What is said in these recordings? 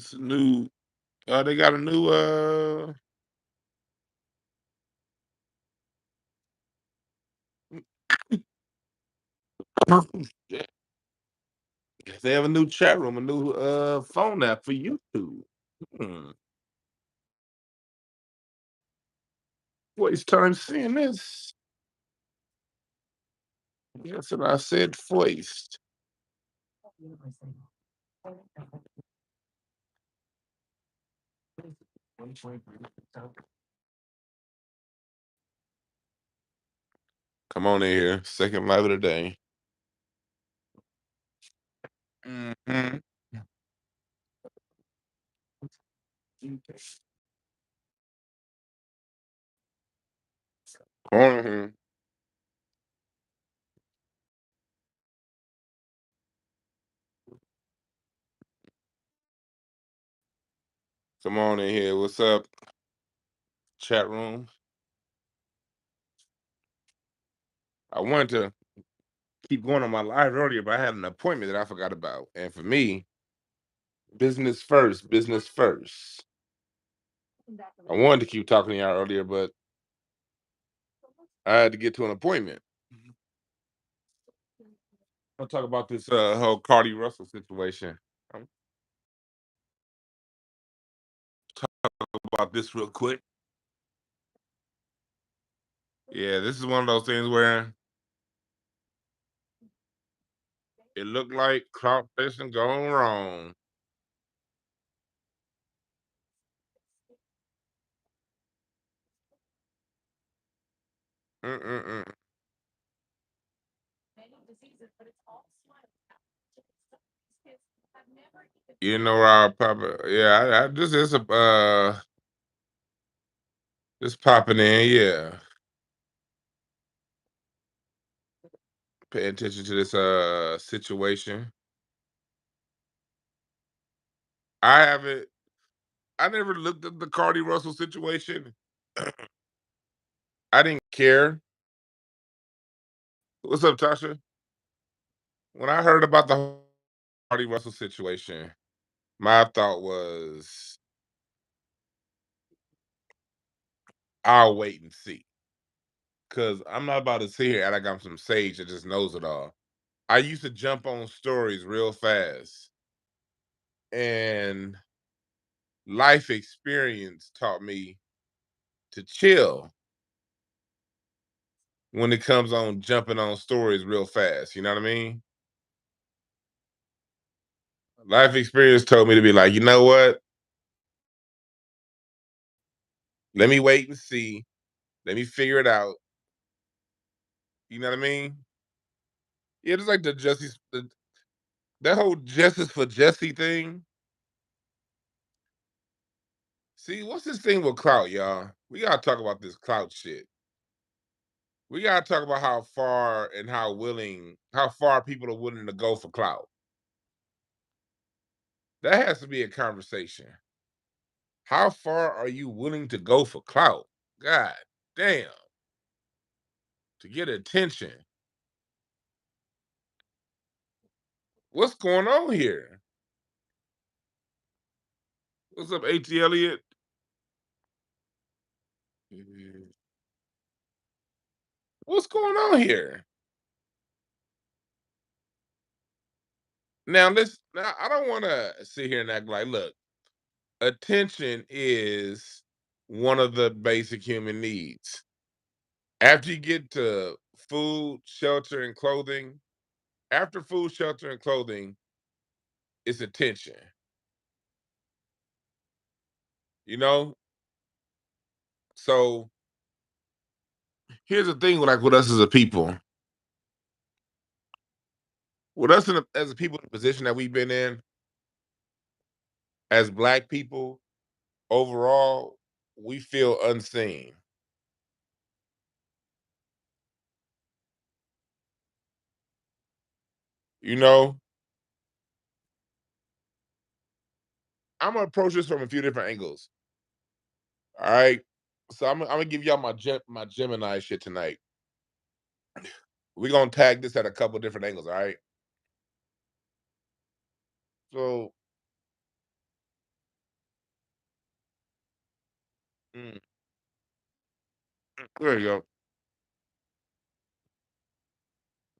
It's a new. They got a new. Yeah, they have a new chat room, a new phone app for YouTube. Hmm. Waste time seeing this. Yes, and I said voiced. Come on in here. Second live of the day. Hmm. Come on in here. Come on in here. What's up, chat room? I wanted to keep going on my live earlier, but I had an appointment that I forgot about. And for me, business first, business first. I wanted to keep talking to y'all earlier, but I had to get to an appointment. I'll talk about this whole Carlee Russell situation. I'll talk about this real quick. Yeah, this is one of those things where it looked like Clout fishing going wrong. Mm-mm-mm. You know where I pop it. Yeah, this is a this popping in. Yeah, pay attention to this situation. I haven't. I never looked at the Cardi Russell situation. I didn't care. What's up, Tasha? When I heard about the Cardi Russell situation, my thought was, I'll wait and see. Cause I'm not about to sit here and like I'm some sage that just knows it all. I used to jump on stories real fast, and life experience taught me to chill when it comes on jumping on stories real fast. You know what I mean? Life experience told me to be like, you know what? Let me wait and see. Let me figure it out. You know what I mean? Yeah, just like that whole justice for Jesse thing. See, what's this thing with clout, y'all? We gotta talk about this clout shit. We gotta talk about how far and how far people are willing to go for clout. That has to be a conversation. How far are you willing to go for clout? God damn. To get attention. What's going on here? What's up, AT Elliott? Mhm. What's going on here? Now I don't wanna sit here and act like, look, attention is one of the basic human needs. After you get to food, shelter, and clothing, after food, shelter, and clothing, it's attention. You know? So here's the thing, like with us as a people. With us as a people in the position that we've been in, as black people, overall, we feel unseen. You know, I'm gonna approach this from a few different angles. All right. So I'm gonna give y'all my Gemini shit tonight. We're gonna tag this at a couple different angles, all right? So Mm, there you go.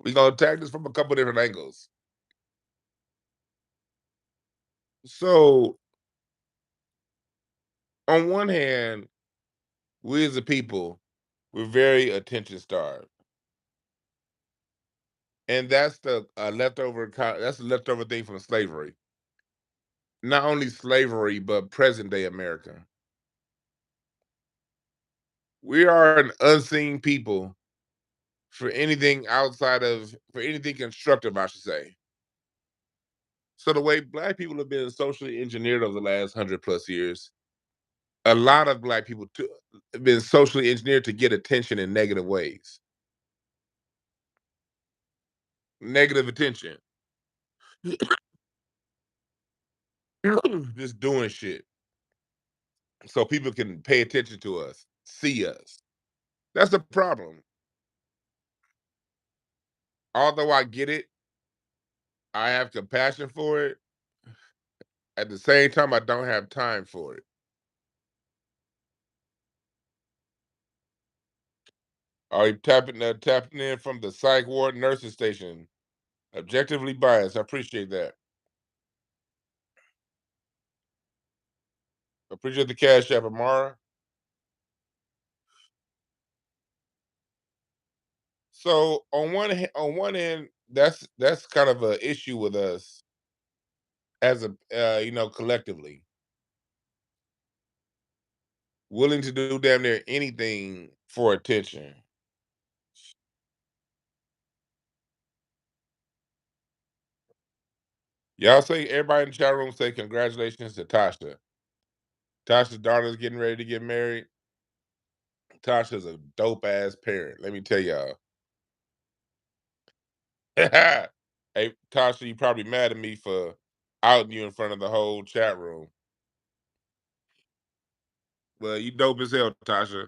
We gonna attack this from a couple different angles. So, on one hand, we as a people, we're very attention starved, and that's the that's the leftover thing from slavery. Not only slavery, but present day America. We are an unseen people for anything constructive, I should say. So the way black people have been socially engineered over the last 100 plus years, a lot of black people have been socially engineered to get attention in negative ways. Negative attention. Just doing shit. So people can pay attention to us, see us. That's the problem. Although I get it, I have compassion for it. At the same time, I don't have time for it. Are you tapping in from the psych ward nursing station? Objectively biased. I appreciate that. Appreciate the cash app, Amara. So on one end, that's kind of a issue with us as a collectively willing to do damn near anything for attention. Y'all say everybody in the chat room say congratulations to Tasha. Tasha's daughter's getting ready to get married. Tasha's a dope ass parent. Let me tell y'all. Hey, Tasha, you probably mad at me for outing you in front of the whole chat room. Well, you dope as hell, Tasha.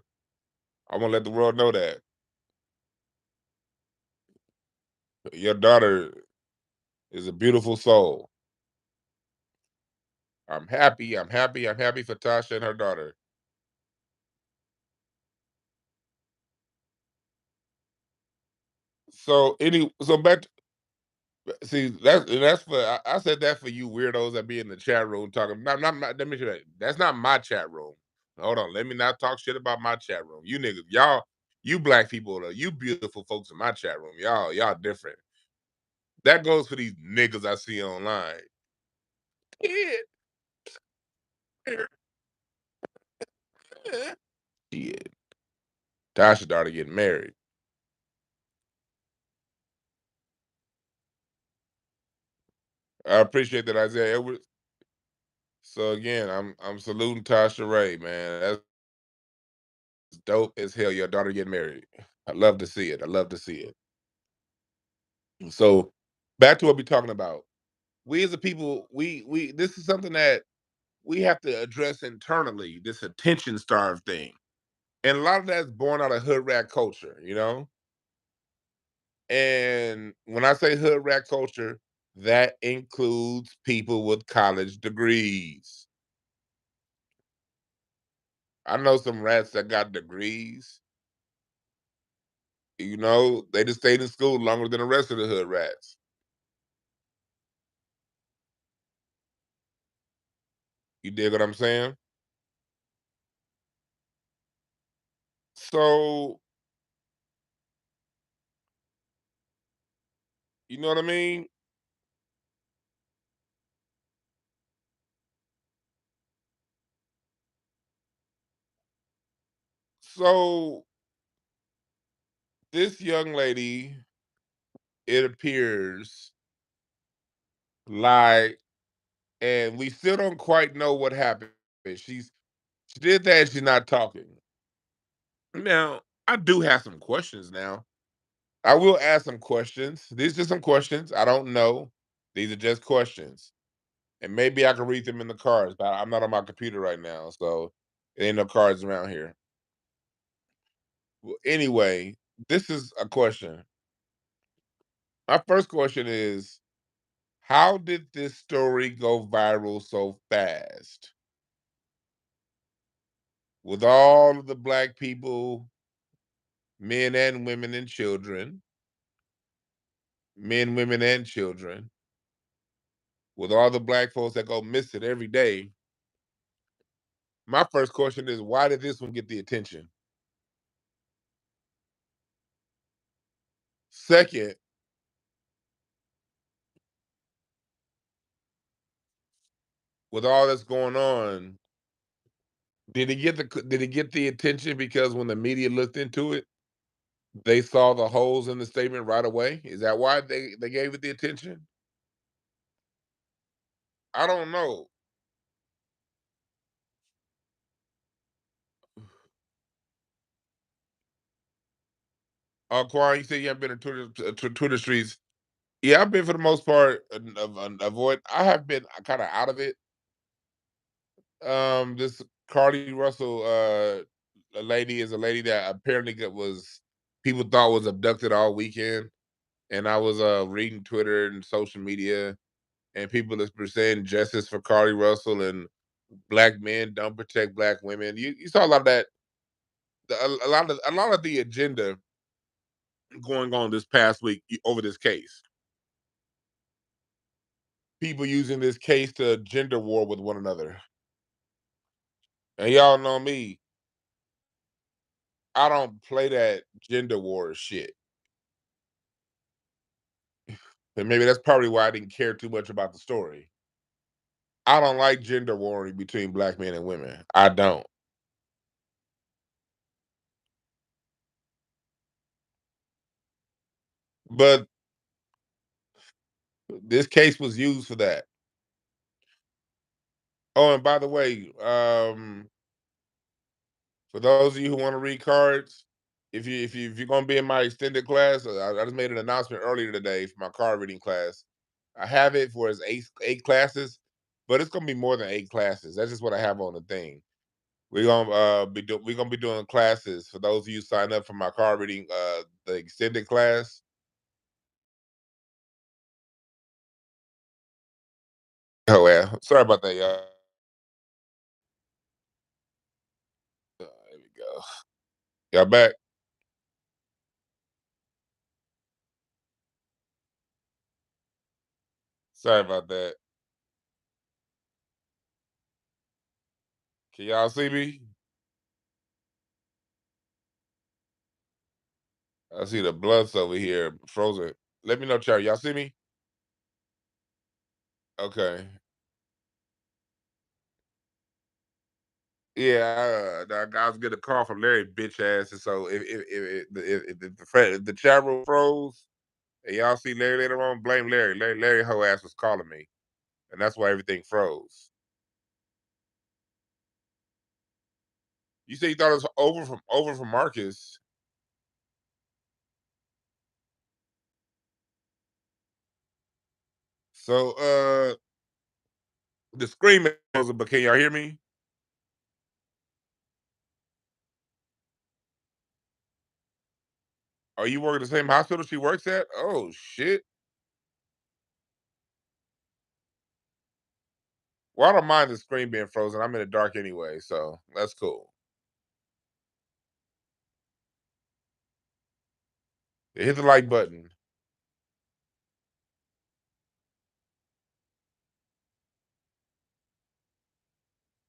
I want to let the world know that your daughter is a beautiful soul. I'm happy. I'm happy. I'm happy for Tasha and her daughter. So back. See, that's for I said that for you weirdos that be in the chat room talking. Not let me say that. That's not my chat room. Hold on, let me not talk shit about my chat room. You niggas, you black people, you beautiful folks in my chat room. Y'all different. That goes for these niggas I see online. Shit. Shit. Tasha daughter getting married. I appreciate that, Isaiah Edwards. So again, I'm saluting Tasha Ray, man. That's dope as hell. Your daughter getting married. I love to see it. I love to see it. So back to what we're talking about. We as a people, we this is something that we have to address internally, this attention starved thing. And a lot of that's born out of hood rat culture, you know? And when I say hood rat culture, that includes people with college degrees. I know some rats that got degrees, they just stayed in school longer than the rest of the hood rats. You dig what I'm saying? So, you know what I mean? So, this young lady, it appears, lied, and we still don't quite know what happened. She did that, she's not talking. Now, I do have some questions now. I will ask some questions. These are some questions. I don't know. These are just questions. And maybe I can read them in the cards, but I'm not on my computer right now, so there ain't no cards around here. Well, anyway, this is a question. My first question is, how did this story go viral so fast? with all of the black people, men and women and children, men, women, and children, with all the black folks that go missing every day, my first question is why did this one get the attention? Second, with all that's going on, did it get the attention because when the media looked into it, they saw the holes in the statement right away? Is that why they gave it the attention? I don't know. Quan, you said you haven't been to Twitter streets. Yeah, I've been for the most part avoid. I have been kind of out of it. This Carlee Russell, a lady is a lady that apparently was people thought was abducted all weekend, and I was reading Twitter and social media, and people are saying justice for Carlee Russell and black men don't protect black women. You saw a lot of that, a lot of the agenda going on this past week over this case. People using this case to gender war with one another. And y'all know me, I don't play that gender war shit. And maybe that's probably why I didn't care too much about the story. I don't like gender warring between black men and women. I don't. But this case was used for that. Oh, and by the way, for those of you who want to read cards, if you're gonna be in my extended class, I just made an announcement earlier today for my card reading class. I have it for its eight classes, but it's gonna be more than eight classes. That's just what I have on the thing. We're gonna be doing classes for those of you who sign up for my card reading the extended class. Oh yeah, sorry about that, y'all. There we go. Y'all back? Sorry about that. Can y'all see me? I see the bloods over here frozen. Let me know, Charlie. Y'all see me? Okay. Yeah, I was getting a call from Larry bitch ass, and so if the chat room froze, and y'all see Larry later on, blame Larry. Larry hoe ass was calling me, and that's why everything froze. You say you thought it was over from Marcus. So the screaming, but can y'all hear me? Are you working the same hospital she works at? Oh shit. Well, I don't mind the screen being frozen. I'm in the dark anyway, so that's cool. Hit the like button.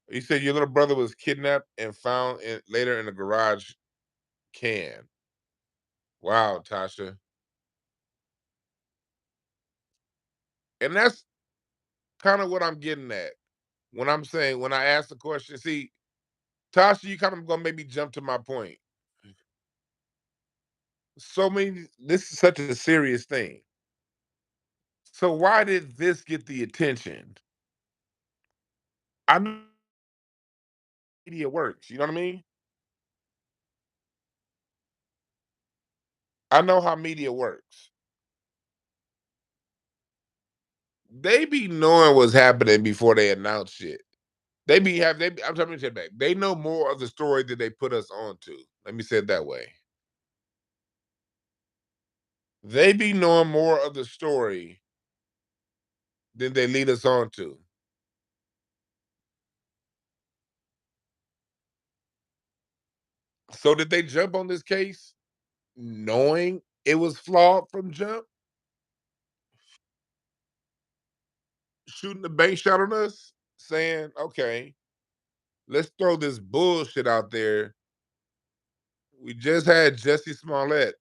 You said your little brother was kidnapped and found later in a garage can. Wow, Tasha. And that's kind of what I'm getting at when I'm saying when I ask the question. See, Tasha, you kind of gonna make me jump to my point. So many. This is such a serious thing. So why did this get the attention? I know media works. You know what I mean? I know how media works. They be knowing what's happening before they announce shit. I'm trying to say back. They know more of the story that they put us on to. Let me say it that way. They be knowing more of the story than they lead us on to. So did they jump on this case knowing it was flawed from jump, shooting the bank shot on us, saying, "Okay, let's throw this bullshit out there. We just had Jesse Smollett.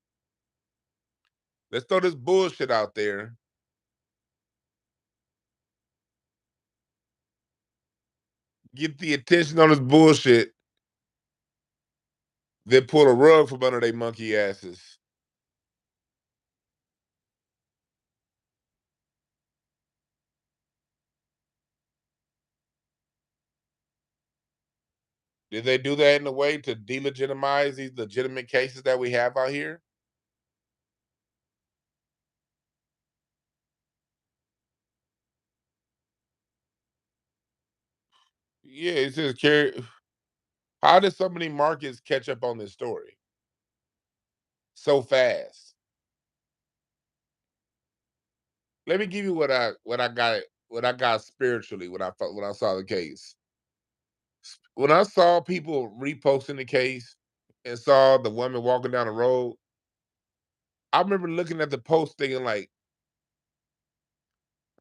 Let's throw this bullshit out there, get the attention on this bullshit, then pull a rug from under their monkey asses." Did they do that in a way to delegitimize these legitimate cases that we have out here? Yeah, it says carry. How did so many markets catch up on this story so fast? Let me give you what I got spiritually when I saw the case. When I saw people reposting the case and saw the woman walking down the road, I remember looking at the post thinking like,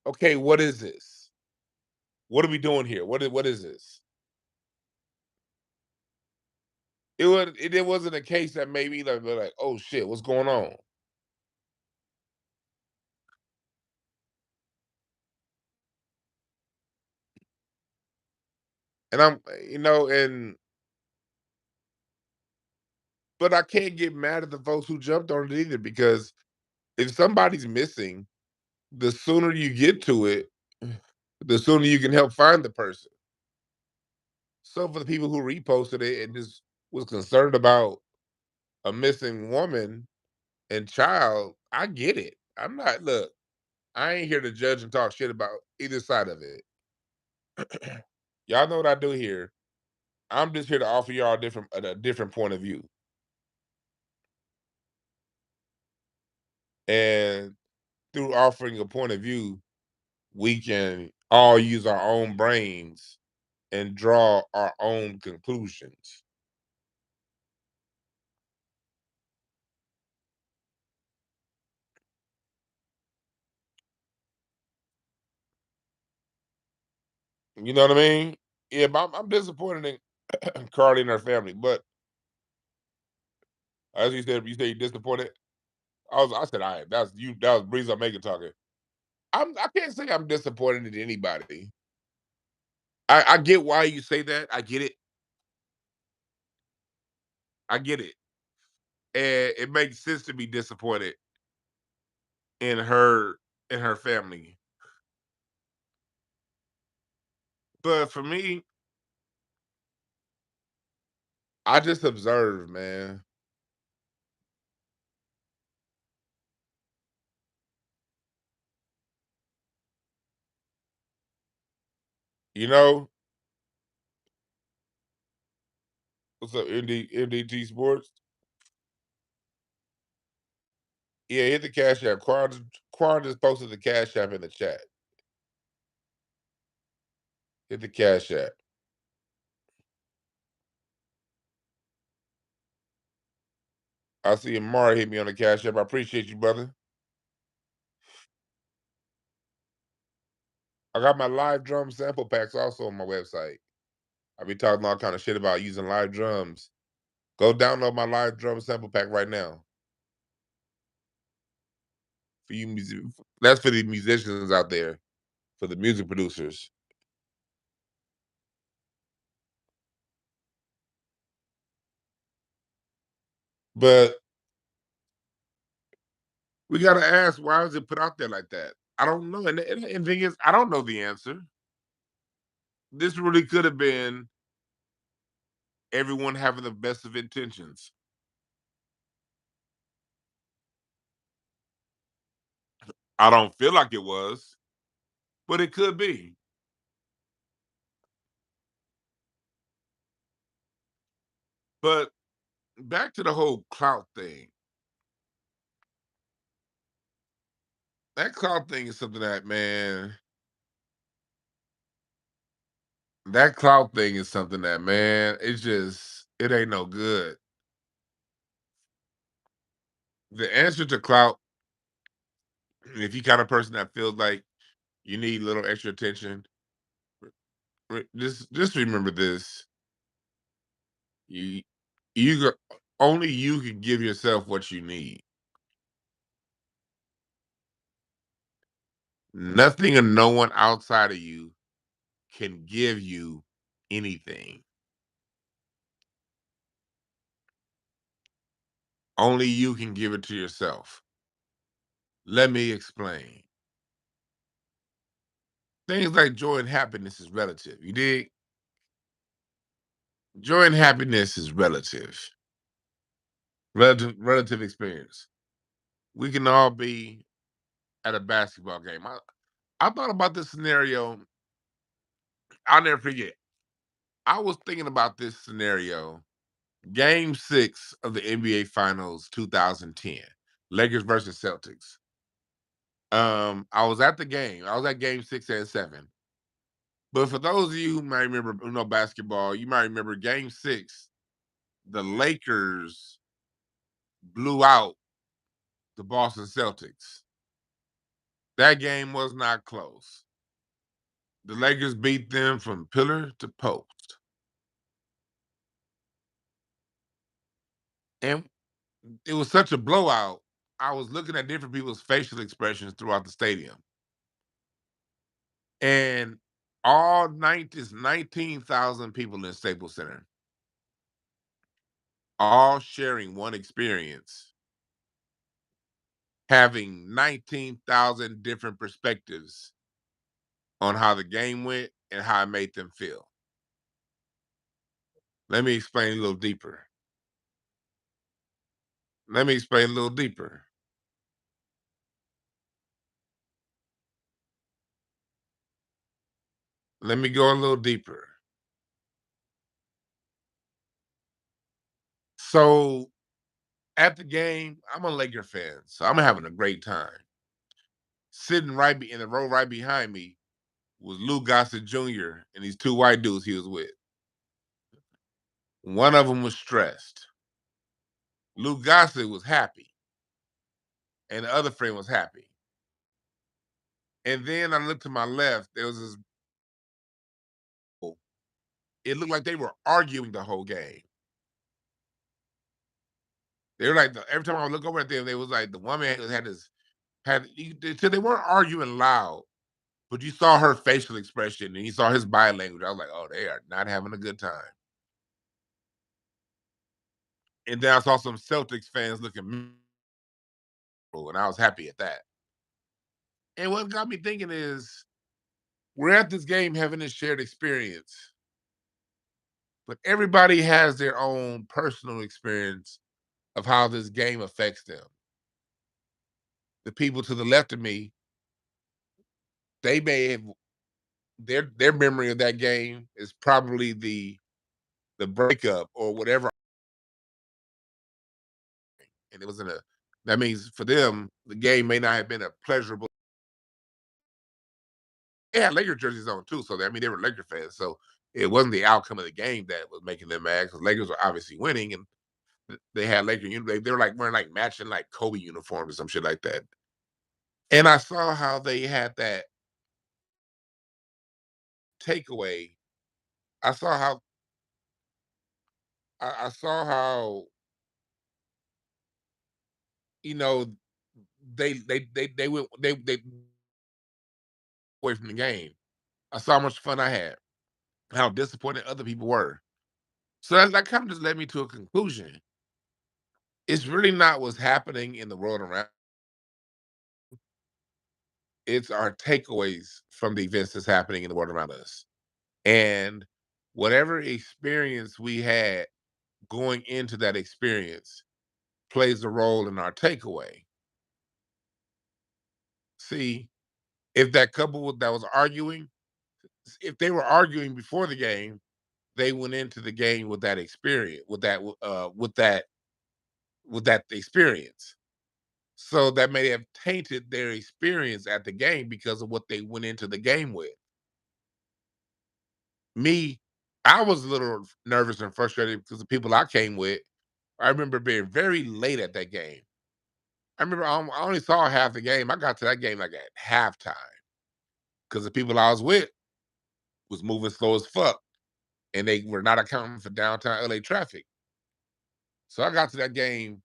okay, what is this? What are we doing here? What is this? It wasn't a case that made me like, be like, oh shit, what's going on? And and but I can't get mad at the folks who jumped on it either because if somebody's missing, the sooner you get to it, the sooner you can help find the person. So for the people who reposted it and just was concerned about a missing woman and child, I get it. I'm not look, I ain't here to judge and talk shit about either side of it. Y'all know what I do here. I'm just here to offer y'all a different point of view. And through offering a point of view, we can all use our own brains and draw our own conclusions. You know what I mean? Yeah, but I'm disappointed in Carly and her family. But as you said you're disappointed. I said I am. That's you. That was Breeze. I'm making talking. I can't say I'm disappointed in anybody. I get why you say that. I get it. I get it, and it makes sense to be disappointed in her family. But for me, I just observe, man. You know what's up, MDT Sports? Yeah, hit the cash app. Quan just posted the cash app in the chat. Hit the cash app. I see Amari hit me on the cash app. I appreciate you, brother. I got my live drum sample packs also on my website. I be talking all kind of shit about using live drums. Go download my live drum sample pack right now for you music. That's for the musicians out there, for the music producers. But we gotta ask, why was it put out there like that? I don't know. And thing is, I don't know the answer. This really could have been everyone having the best of intentions. I don't feel like it was, but it could be. But back to the whole clout thing. That clout thing is something that, man, that clout thing is something that, man, it's just, it ain't no good. The answer to Clout, if you kind of person that feels like you need a little extra attention, just remember this: you only you can give yourself what you need. Nothing and no one outside of you can give you anything. Only you can give it to yourself. Let me explain. Things like joy and happiness is relative. You dig? Joy and happiness is relative. Relative experience. We can all be at a basketball game. I thought about this scenario. I'll never forget. I was thinking about this scenario. Game 6 of the NBA Finals 2010. Lakers versus Celtics. I was at the game. I was at game 6 and 7. But for those of you who might remember, who know basketball, you might remember game 6, the Lakers blew out the Boston Celtics. That game was not close. The Lakers beat them from pillar to post. And it was such a blowout. I was looking at different people's facial expressions throughout the stadium. And all 19,000 people in Staples Center, all sharing one experience, having 19,000 different perspectives on how the game went and how it made them feel. Let me explain a little deeper. Let me explain a little deeper. Let me go a little deeper. So at the game, I'm a Laker fan, so I'm having a great time. Sitting in the row right behind me was Lou Gossett Jr. and these two white dudes he was with. One of them was stressed. Lou Gossett was happy, and the other friend was happy. And then I looked to my left. There was this. It looked like they were arguing the whole game. They were like every time I would look over at them, they was like the woman had this had so they weren't arguing loud, but you saw her facial expression and you saw his body language. I was like, oh, they are not having a good time. And then I saw some Celtics fans looking miserable, and I was happy at that. And what got me thinking is we're at this game having this shared experience, but everybody has their own personal experience of how this game affects them. The people to the left of me, they may have their memory of that game is probably the breakup or whatever, and it was in a that means for them the game may not have been a pleasurable. They had Laker jerseys on too, so I mean they were Laker fans, so it wasn't the outcome of the game that was making them mad because Lakers were obviously winning, and they had Laker they were like wearing like matching like Kobe uniforms or some shit like that. And I saw how they had that takeaway. I saw how I saw how you know they went they away from the game. I saw how much fun I had, how disappointed other people were. So that kind of just led me to a conclusion. It's really not what's happening in the world around. It's our takeaways from the events that's happening in the world around us. And whatever experience we had going into that experience plays a role in our takeaway. See, if that couple that was arguing, if they were arguing before the game, they went into the game with that experience, with that experience. So that may have tainted their experience at the game because of what they went into the game with. Me, I was a little nervous and frustrated because the people I came with, I remember being very late at that game. I remember I only saw half the game. I got to that game like at halftime because the people I was with was moving slow as fuck, and they were not accounting for downtown LA traffic. So I got to that game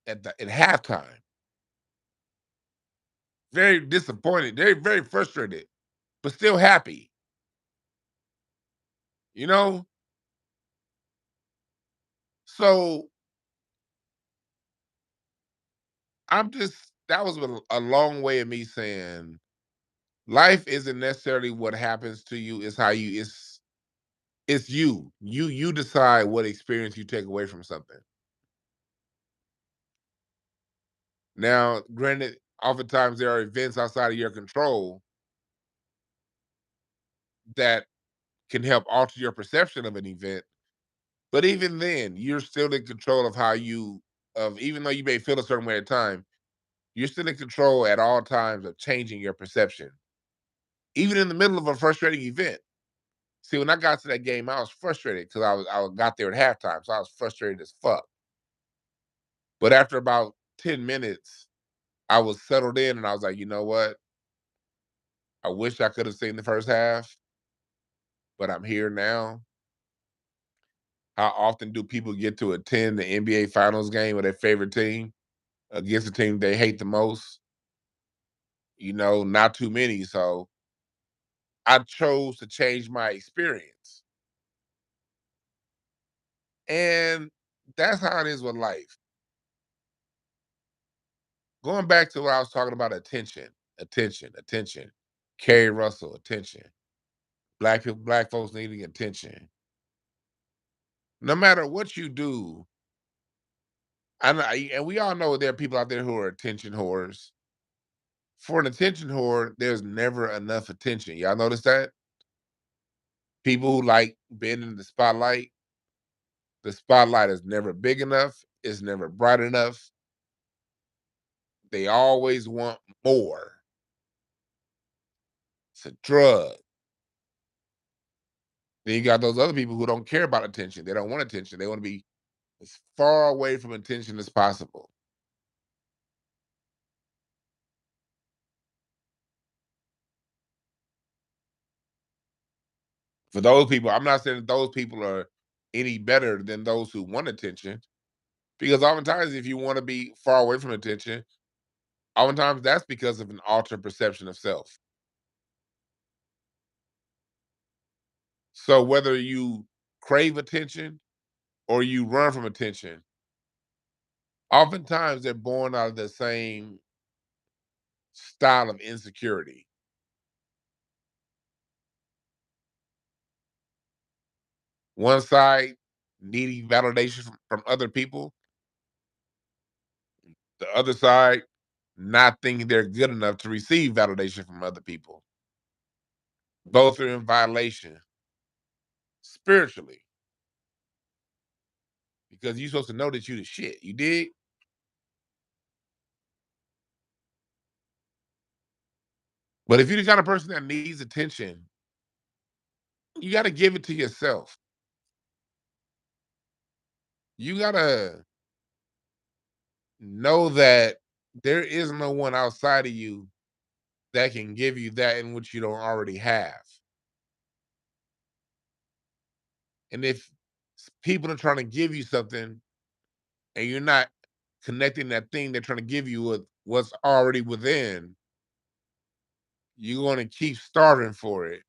at halftime. Very disappointed, very frustrated, but still happy. You know? So I'm just that was a long way of me saying life isn't necessarily what happens to you, it's how you it's you. You decide what experience you take away from something. Now, granted, oftentimes there are events outside of your control that can help alter your perception of an event. But even then, you're still in control of how you of even though you may feel a certain way at time, you're still in control at all times of changing your perception. Even in the middle of a frustrating event. See, when I got to that game, I was frustrated because I got there at halftime, so I was frustrated as fuck. But after about 10 minutes, I was settled in and I was like, you know what? I wish I could have seen the first half, but I'm here now. How often do people get to attend the NBA Finals game with their favorite team against the team they hate the most? Not too many. So I chose to change my experience. And that's how it is with life. Going back to what I was talking about attention, attention, attention. Carrie Russell, attention. Black people, black folks needing attention. No matter what you do, and we all know there are people out there who are attention whores. For an attention whore, there's never enough attention. Y'all notice that? People who like being in the spotlight is never big enough, it's never bright enough. They always want more. It's a drug. Then you got those other people who don't care about attention. They don't want attention. They want to be as far away from attention as possible. For those people, I'm not saying that those people are any better than those who want attention. Because oftentimes, if you want to be far away from attention, oftentimes that's because of an altered perception of self. So whether you crave attention or you run from attention, oftentimes they're born out of the same style of insecurity. One side needing validation from other people, the other side not thinking they're good enough to receive validation from other people. Both are in violation spiritually because you're supposed to know that you the shit. You dig? But if you're the kind of person that needs attention, you got to give it to yourself. You got to know that there is no one outside of you that can give you that in which you don't already have. And if people are trying to give you something and you're not connecting that thing they're trying to give you with what's already within, you're going to keep starving for it.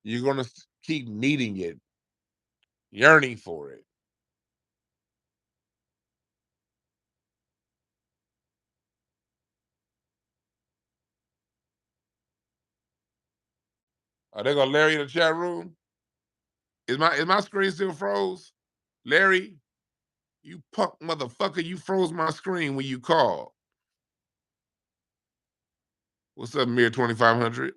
You're going to keep needing it, yearning for it. Are they going to Larry in the chat room? Is my screen still froze? Larry, you punk motherfucker, you froze my screen when you called. What's up, Mir 2500?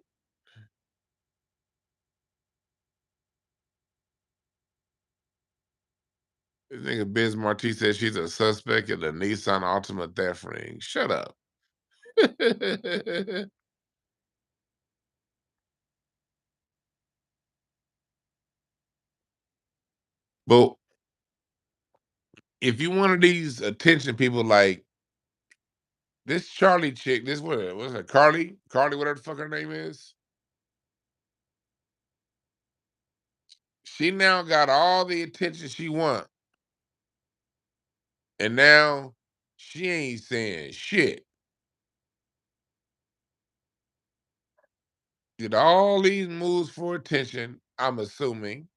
This nigga Biz Marti says she's a suspect in the Nissan Altima theft ring. Shut up. But if you one of these attention people like this Charlie chick, this what's her Carlee, whatever the fuck her name is. She now got all the attention she want, and now she ain't saying shit. Did all these moves for attention. I'm assuming.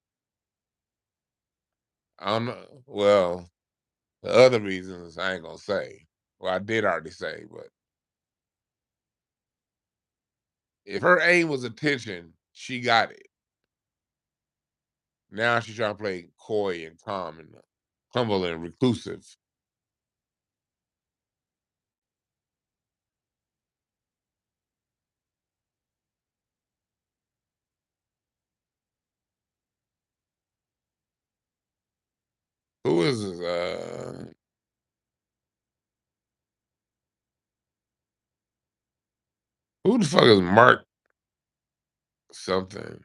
I don't know. Well, the other reasons I ain't gonna say. Well, I did already say, but if her aim was attention, she got it. Now she's trying to play coy and calm and humble and reclusive. Who is this? Who the fuck is Mark something?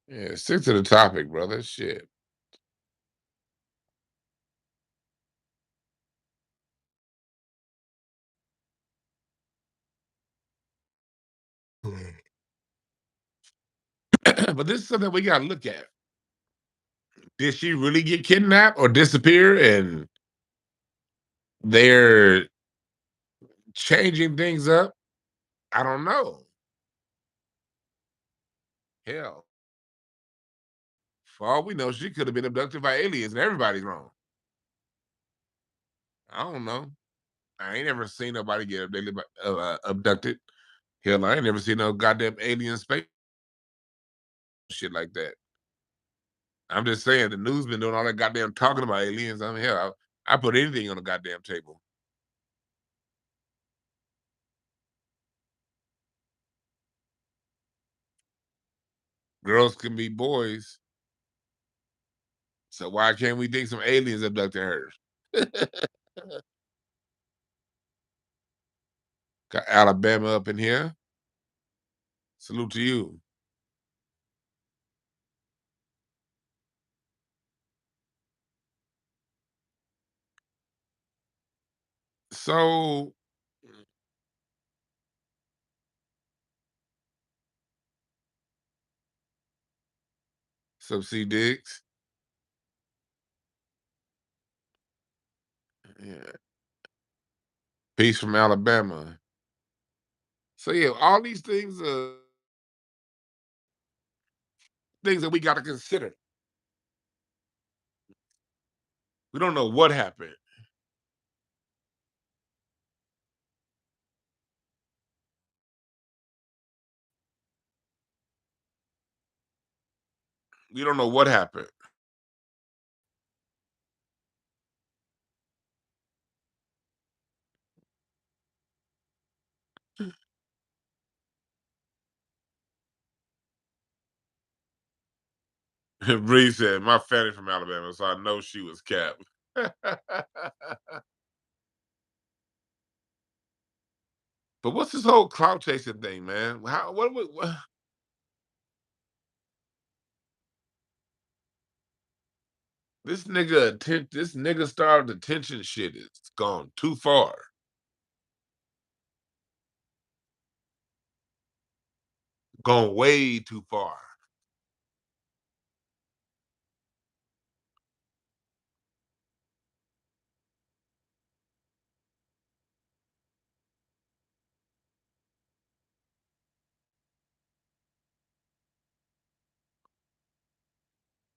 Yeah, stick to the topic, brother. Shit. But this is something we gotta look at. Did she really get kidnapped or disappear? And they're changing things up? I don't know. Hell, for all we know, she could have been abducted by aliens and everybody's wrong. I don't know. I ain't never seen nobody get abducted. Hell, I ain't never seen no goddamn alien space shit like that. I'm just saying the news been doing all that goddamn talking about aliens. I mean, hell, I put anything on the goddamn table. Girls can be boys, so why can't we think some aliens abducted her? Got Alabama up in here. Salute to you. So, some C Diggs. Yeah. Peace from Alabama. So yeah, all these things things that we gotta consider. We don't know what happened. We don't know what happened. Bree said, my family from Alabama, so I know she was capped. But what's this whole clout chasing thing, man? How what this nigga starved attention shit is gone too far. Gone way too far.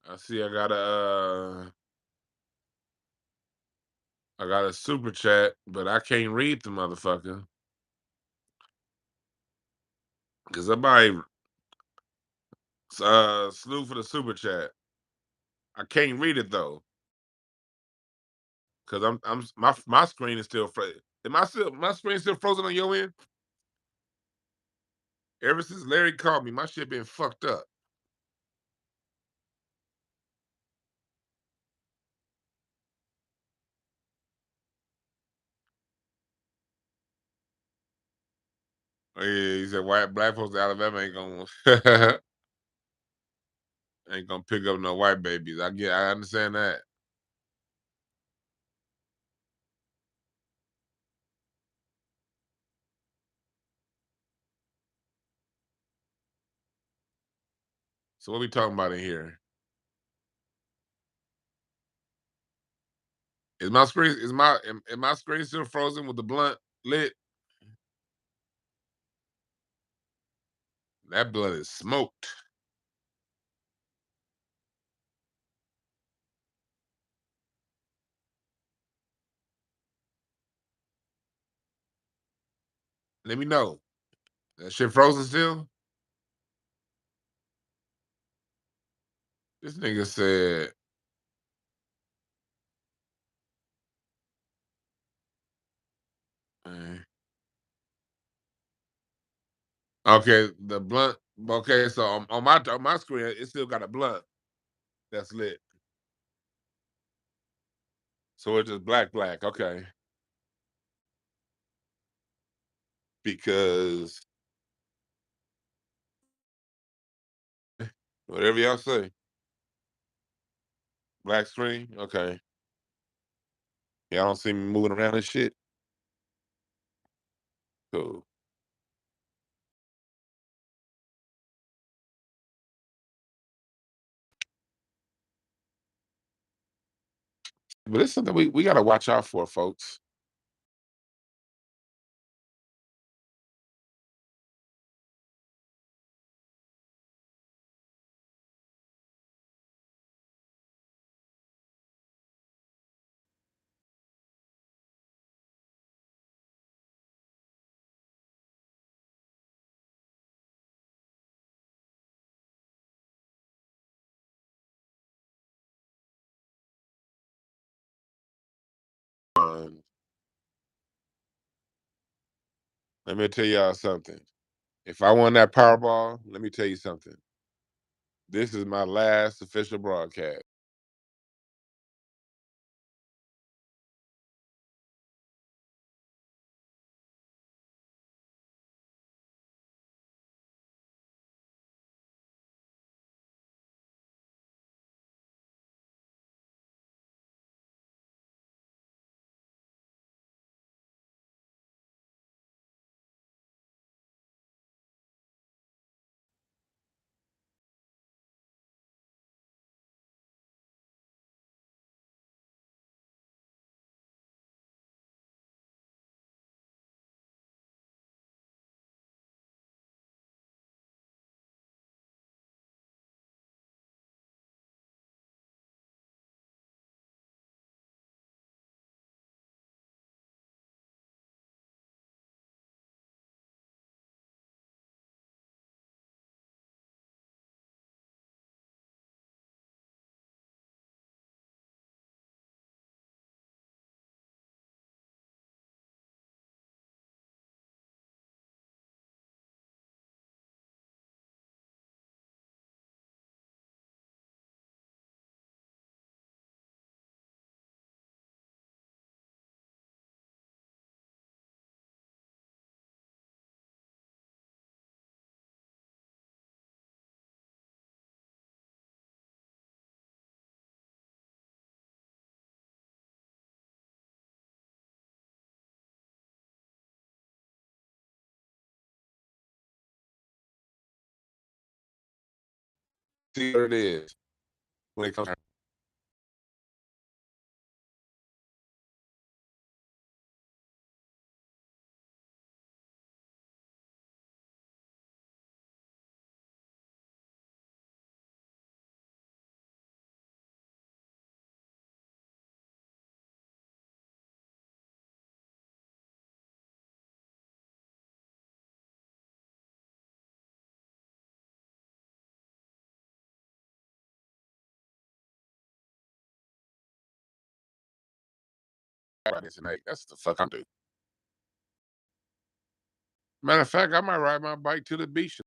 I see I got a super chat, but I can't read the motherfucker. Cause somebody slew for the super chat. I can't read it though. Cause my screen is still frozen. Am I still my screen still frozen on your end? Ever since Larry called me, my shit been fucked up. Oh, yeah, he said white black folks in Alabama ain't gonna ain't gonna pick up no white babies. I understand that. So what we talking about in here? Is my screen still frozen with the blunt lit? That blunt is smoked. Let me know. That shit frozen still? This nigga said, uh, okay, the blunt. Okay, so on my screen, it still got a blunt that's lit. So it's just black, black. Okay, because whatever y'all say, black screen. Okay, y'all don't see me moving around and shit. Cool. But it's something we gotta watch out for, folks. Let me tell y'all something. If I won that Powerball, let me tell you something. This is my last official broadcast. See what it is when it comes. Tonight. That's the fuck I'm doing. Matter of fact, I might ride my bike to the beach